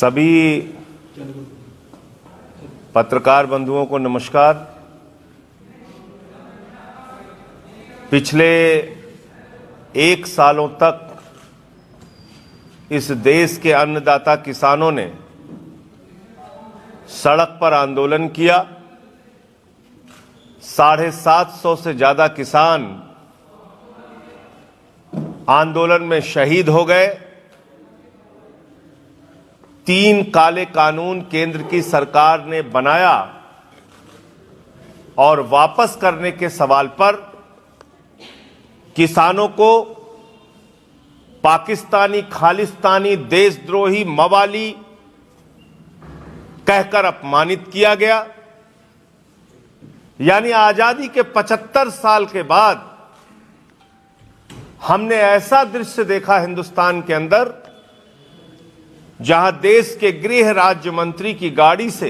सभी पत्रकार बंधुओं को नमस्कार। पिछले 1 सालों तक इस देश के अन्नदाता किसानों ने सड़क पर आंदोलन किया। 750 से ज्यादा किसान आंदोलन में शहीद हो गए। 3 काले कानून केंद्र की सरकार ने बनाया और वापस करने के सवाल पर किसानों को पाकिस्तानी, खालिस्तानी, देशद्रोही, मवाली कहकर अपमानित किया गया। यानी आजादी के 75 साल के बाद हमने ऐसा दृश्य देखा हिंदुस्तान के अंदर जहां देश के गृह राज्य मंत्री की गाड़ी से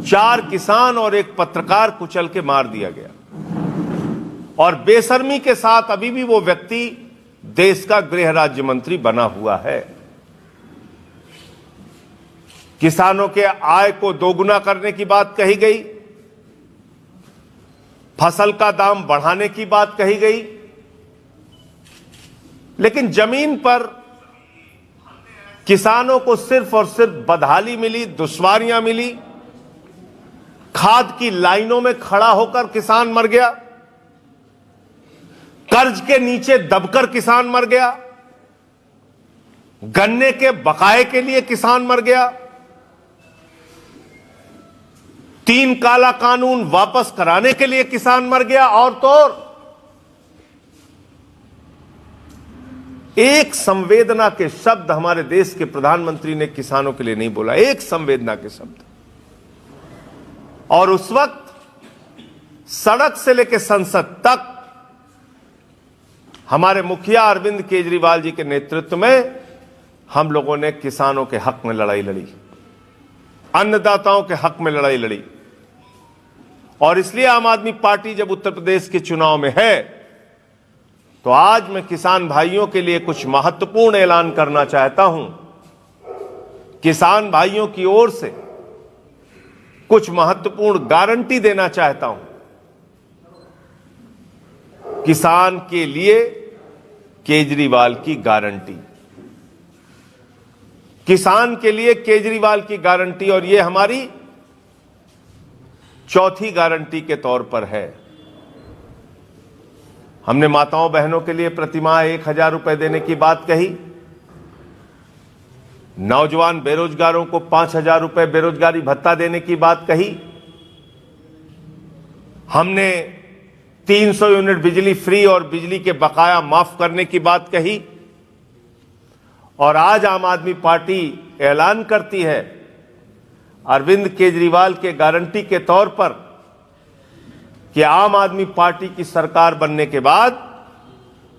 4 किसान और 1 पत्रकार कुचल के मार दिया गया और बेशर्मी के साथ अभी भी वो व्यक्ति देश का गृह राज्य मंत्री बना हुआ है। किसानों के आय को दोगुना करने की बात कही गई, फसल का दाम बढ़ाने की बात कही गई, लेकिन जमीन पर किसानों को सिर्फ और सिर्फ बदहाली मिली, दुश्वारियां मिली। खाद की लाइनों में खड़ा होकर किसान मर गया, कर्ज के नीचे दबकर किसान मर गया, गन्ने के बकाए के लिए किसान मर गया, 3 काला कानून वापस कराने के लिए किसान मर गया। और तो और एक संवेदना के शब्द हमारे देश के प्रधानमंत्री ने किसानों के लिए नहीं बोला, एक संवेदना के शब्द। और उस वक्त सड़क से लेकर संसद तक हमारे मुखिया अरविंद केजरीवाल जी के नेतृत्व में हम लोगों ने किसानों के हक में लड़ाई लड़ी, अन्नदाताओं के हक में लड़ाई लड़ी। और इसलिए आम आदमी पार्टी जब उत्तर प्रदेश के चुनाव में है तो आज मैं किसान भाइयों के लिए कुछ महत्वपूर्ण ऐलान करना चाहता हूं। किसान भाइयों की ओर से कुछ महत्वपूर्ण गारंटी देना चाहता हूं। किसान के लिए केजरीवाल की गारंटी, किसान के लिए केजरीवाल की गारंटी, और यह हमारी चौथी गारंटी के तौर पर है। हमने माताओं बहनों के लिए प्रतिमाह 1000 रुपए देने की बात कही, नौजवान बेरोजगारों को 5000 रुपए बेरोजगारी भत्ता देने की बात कही, हमने 300 यूनिट बिजली फ्री और बिजली के बकाया माफ करने की बात कही। और आज आम आदमी पार्टी ऐलान करती है अरविंद केजरीवाल के गारंटी के तौर पर कि आम आदमी पार्टी की सरकार बनने के बाद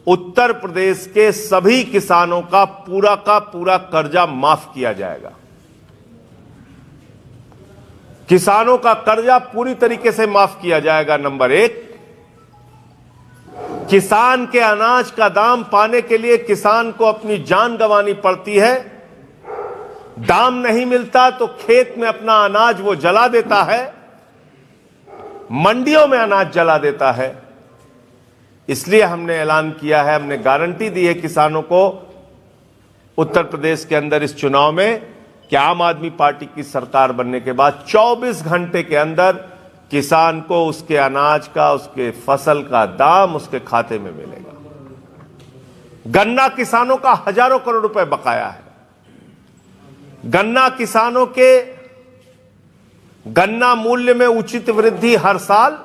उत्तर प्रदेश के सभी किसानों का पूरा कर्जा माफ किया जाएगा। किसानों का कर्जा पूरी तरीके से माफ किया जाएगा। नंबर 1, किसान के अनाज का दाम पाने के लिए किसान को अपनी जान गंवानी पड़ती है। दाम नहीं मिलता तो खेत में अपना अनाज वो जला देता है, मंडियों में अनाज जला देता है। इसलिए हमने ऐलान किया है, हमने गारंटी दी है किसानों को उत्तर प्रदेश के अंदर इस चुनाव में कि आम आदमी पार्टी की सरकार बनने के बाद 24 घंटे के अंदर किसान को उसके अनाज का, उसके फसल का दाम उसके खाते में मिलेगा। गन्ना किसानों का हजारों करोड़ रुपए बकाया है। गन्ना किसानों के गन्ना मूल्य में उचित वृद्धि हर साल,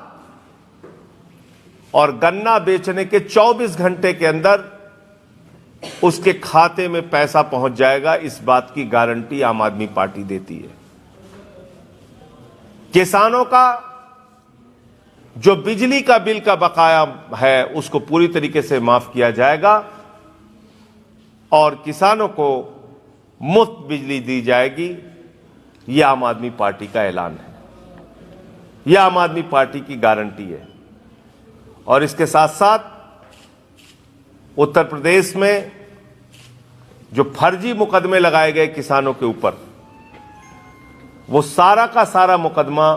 और गन्ना बेचने के 24 घंटे के अंदर उसके खाते में पैसा पहुंच जाएगा। इस बात की गारंटी आम आदमी पार्टी देती है। किसानों का जो बिजली का बिल का बकाया है उसको पूरी तरीके से माफ किया जाएगा और किसानों को मुफ्त बिजली दी जाएगी। यह आम आदमी पार्टी का ऐलान है, यह आम आदमी पार्टी की गारंटी है। और इसके साथ साथ उत्तर प्रदेश में जो फर्जी मुकदमे लगाए गए किसानों के ऊपर, वो सारा का सारा मुकदमा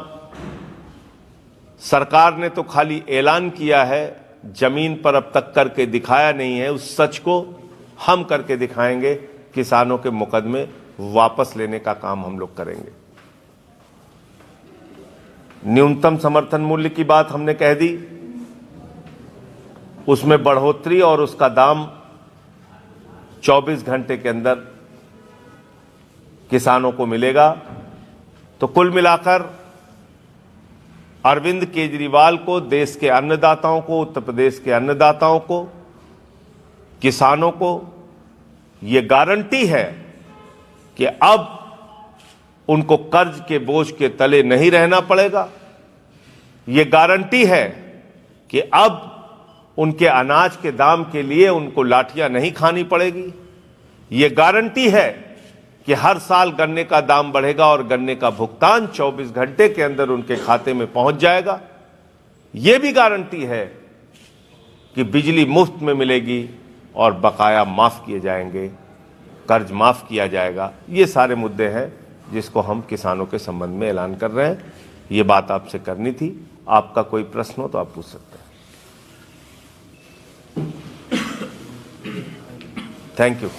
सरकार ने तो खाली ऐलान किया है, जमीन पर अब तक करके दिखाया नहीं है। उस सच को हम करके दिखाएंगे। किसानों के मुकदमे वापस लेने का काम हम लोग करेंगे। न्यूनतम समर्थन मूल्य की बात हमने कह दी, उसमें बढ़ोतरी और उसका दाम 24 घंटे के अंदर किसानों को मिलेगा। तो कुल मिलाकर अरविंद केजरीवाल को, देश के अन्नदाताओं को, उत्तर प्रदेश के अन्नदाताओं को, किसानों को ये गारंटी है कि अब उनको कर्ज के बोझ के तले नहीं रहना पड़ेगा। ये गारंटी है कि अब उनके अनाज के दाम के लिए उनको लाठियां नहीं खानी पड़ेगी। ये गारंटी है कि हर साल गन्ने का दाम बढ़ेगा और गन्ने का भुगतान 24 घंटे के अंदर उनके खाते में पहुंच जाएगा। ये भी गारंटी है कि बिजली मुफ्त में मिलेगी और बकाया माफ किए जाएंगे, कर्ज माफ किया जाएगा। ये सारे मुद्दे हैं जिसको हम किसानों के संबंध में ऐलान कर रहे हैं। ये बात आपसे करनी थी। आपका कोई प्रश्न हो तो आप पूछ सकते हैं। Thank you.